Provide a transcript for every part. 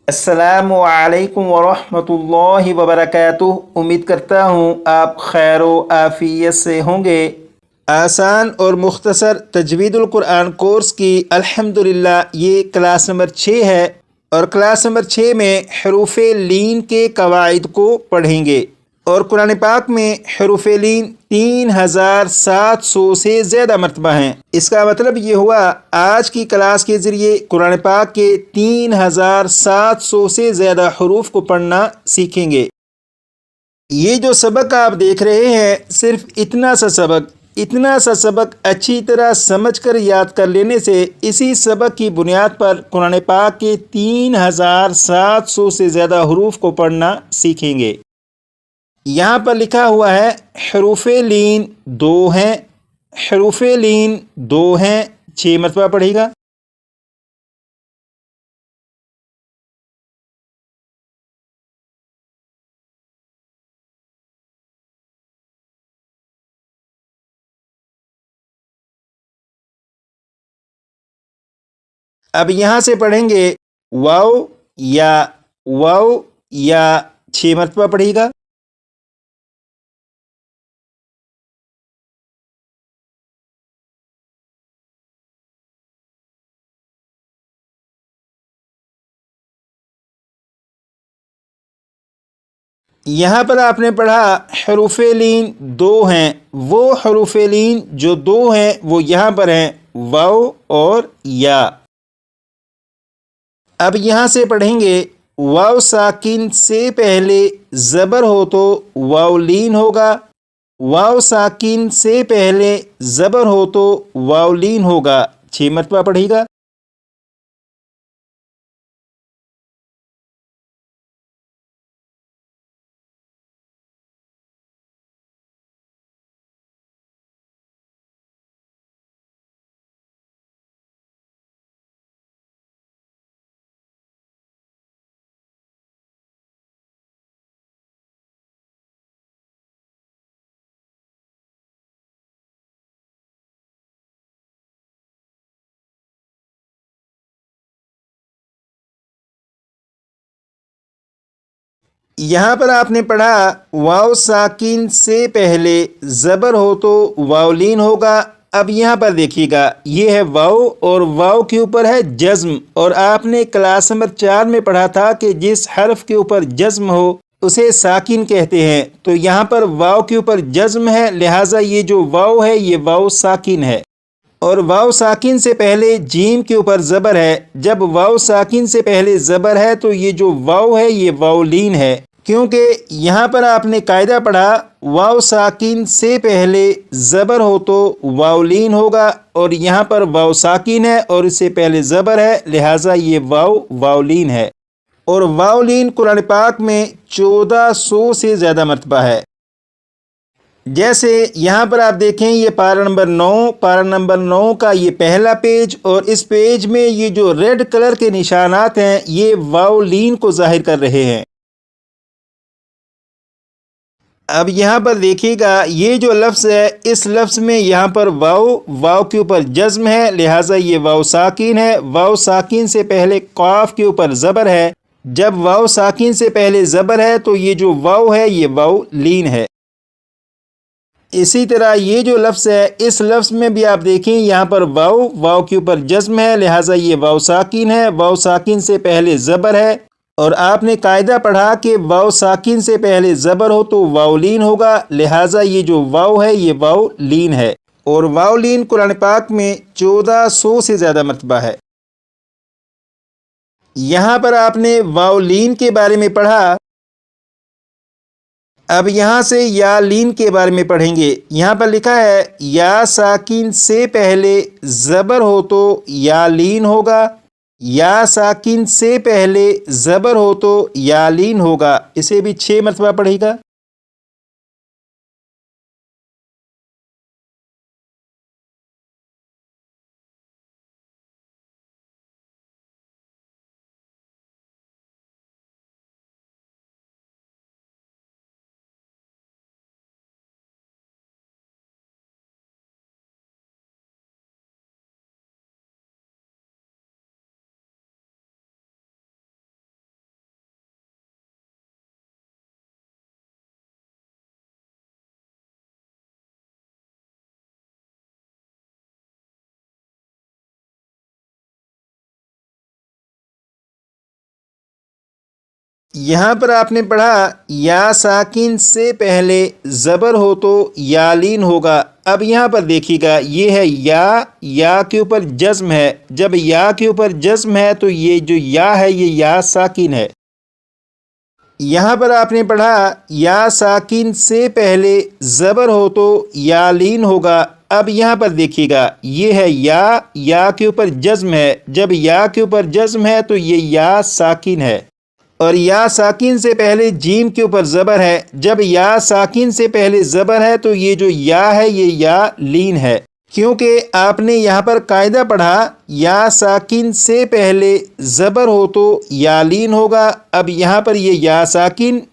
अस्सलामु अलैकुम वरहमतुल्लाहि वबरकातुह। उम्मीद करता हूँ आप खैर व आफियत से होंगे। आसान और मुख्तसर तजवीदुल कुरान कोर्स की अल्हम्दुलिल्लाह ये क्लास नंबर 6 है और क्लास नंबर 6 में हरूफ लीन के कवाइद को पढ़ेंगे। और कुरान पाक में हरूफ लीन 3700 से ज़्यादा मरतबा हैं। इसका मतलब ये हुआ आज की क्लास के ज़रिए कुरान पाक के 3700 से ज़्यादा हरूफ को पढ़ना सीखेंगे। ये जो सबक आप देख रहे हैं सिर्फ इतना सा सबक अच्छी तरह समझकर याद कर लेने से इसी सबक की बुनियाद पर कुरान पाक के 3700 से ज़्यादा हरूफ को पढ़ना सीखेंगे। यहाँ पर लिखा हुआ है हरूफ लीन 2 हैं, हरूफ लीन 2 हैं, 6 मरतबा पढ़ेगा। अब यहाँ से पढ़ेंगे वाव या वाव या 6 मरतबा पढ़ेगा। यहाँ पर आपने पढ़ा हरूफ लीन 2 हैं, वो हरूफ लीन जो 2 हैं वो यहाँ पर हैं वाव और या। अब यहाँ से पढ़ेंगे वाव साकिन से पहले ज़बर हो तो वाव लीन होगा, वाव साकिन से पहले ज़बर हो तो वाव लीन होगा। 6 मरतबा पढ़ेगा। यहाँ पर आपने पढ़ा वाव साकिन से पहले ज़बर हो तो वाव लीन होगा। अब यहाँ पर देखिएगा ये है वाव और वाव के ऊपर है जज्म, और आपने क्लास नंबर 4 में पढ़ा था कि जिस हर्फ के ऊपर जज्म हो उसे साकिन कहते हैं। तो यहाँ पर वाव के ऊपर जज्म है, लिहाजा ये जो वाव है ये वाव साकिन है। और वाव साकिन से पहले जीम के ऊपर ज़बर है। जब वाव साकिन से पहले ज़बर है तो ये जो वाव है ये वाव लीन है, क्योंकि यहाँ पर आपने कायदा पढ़ा वाव साकिन से पहले ज़बर हो तो वाव लीन होगा, और यहाँ पर वाव साकिन है और इससे पहले ज़बर है, लिहाजा ये वाव वाव लीन है। और वाव लीन कुरान पाक में 1400 से ज़्यादा मरतबा है। जैसे यहाँ पर आप देखें ये पारा नंबर 9 का ये पहला पेज, और इस पेज में ये जो रेड कलर के निशानात हैं ये वाव लीन को ज़ाहिर कर रहे हैं। अब यहाँ पर देखिएगा ये जो लफ्ज़ है इस लफ्ज़ में यहाँ पर वाव के ऊपर जज्म है, लिहाजा ये वाव साकिन है। वाव साकिन से पहले काफ के ऊपर ज़बर है। जब वाव साकिन से पहले ज़बर है तो ये जो वाव है ये वाव लीन है। इसी तरह ये जो लफ्ज़ है इस लफ्ज़ में भी आप देखें यहाँ पर वाव के ऊपर जज्म है, लिहाजा ये वाव साकिन है। वाव साकिन से पहले ज़बर है, और आपने कायदा पढ़ा कि वाव साकिन से पहले ज़बर हो तो वाव लीन होगा, लिहाजा ये जो वाव है ये वाव लीन है। और वाव लीन कुरान पाक में 1400 से ज़्यादा मरतबा है। यहाँ पर आपने वाव लीन के बारे में पढ़ा। अब यहाँ से या लीन के बारे में पढ़ेंगे। यहाँ पर लिखा है या साकिन से पहले ज़बर हो तो या लीन होगा, या साकिन से पहले ज़बर हो तो या लीन होगा। इसे भी 6 मरतबा पढ़ेगा। یہاں پر آپ نے پڑھا یا ساکن سے پہلے زبر ہو تو یا لین ہوگا۔ اب یہاں پر دیکھیے گا یہ ہے یا کے اوپر جزم ہے۔ جب یا کے اوپر جزم ہے تو یہ جو یا ہے یہ یا ساکن ہے۔ یہاں پر آپ نے پڑھا یا ساکن سے پہلے زبر ہو تو یا لین ہوگا۔ اب یہاں پر دیکھیے گا یہ ہے یا کے اوپر جزم ہے۔ جب یا کے اوپر جزم ہے تو یہ یا ساکن ہے، اور یا ساکن سے پہلے جیم کے اوپر زبر ہے۔ جب یا ساکن سے پہلے زبر ہے تو یہ جو یا ہے یہ یا لین ہے، کیونکہ آپ نے یہاں پر قاعدہ پڑھا یا ساکن سے پہلے زبر ہو تو یا لین ہوگا۔ اب یہاں پر یہ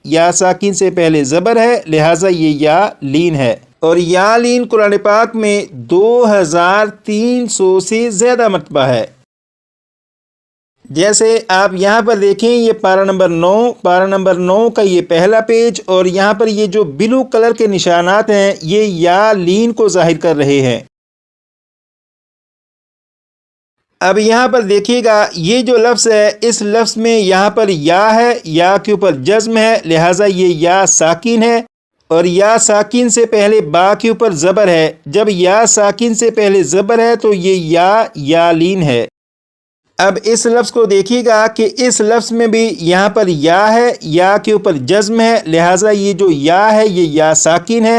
یا ساکن سے پہلے زبر ہے، لہٰذا یہ یا لین ہے، اور یا لین قرآن پاک میں 2300 سے زیادہ مرتبہ ہے۔ جیسے آپ یہاں پر دیکھیں یہ پارہ نمبر 9 کا یہ پہلا پیج، اور یہاں پر یہ جو بلو کلر کے نشانات ہیں یہ یا لین کو ظاہر کر رہے ہیں۔ اب یہاں پر دیکھیے گا یہ جو لفظ ہے اس لفظ میں یہاں پر یا ہے، یا کے اوپر جزم ہے، لہٰذا یہ یا ساکن ہے، اور یا ساکن سے پہلے با کے اوپر زبر ہے۔ جب یا ساکن سے پہلے زبر ہے تو یہ یا لین ہے۔ اب اس لفظ کو دیکھیے گا کہ اس لفظ میں بھی یہاں پر یا ہے، یا کے اوپر جزم ہے، لہٰذا یہ جو یا ہے یہ یا ساکن ہے،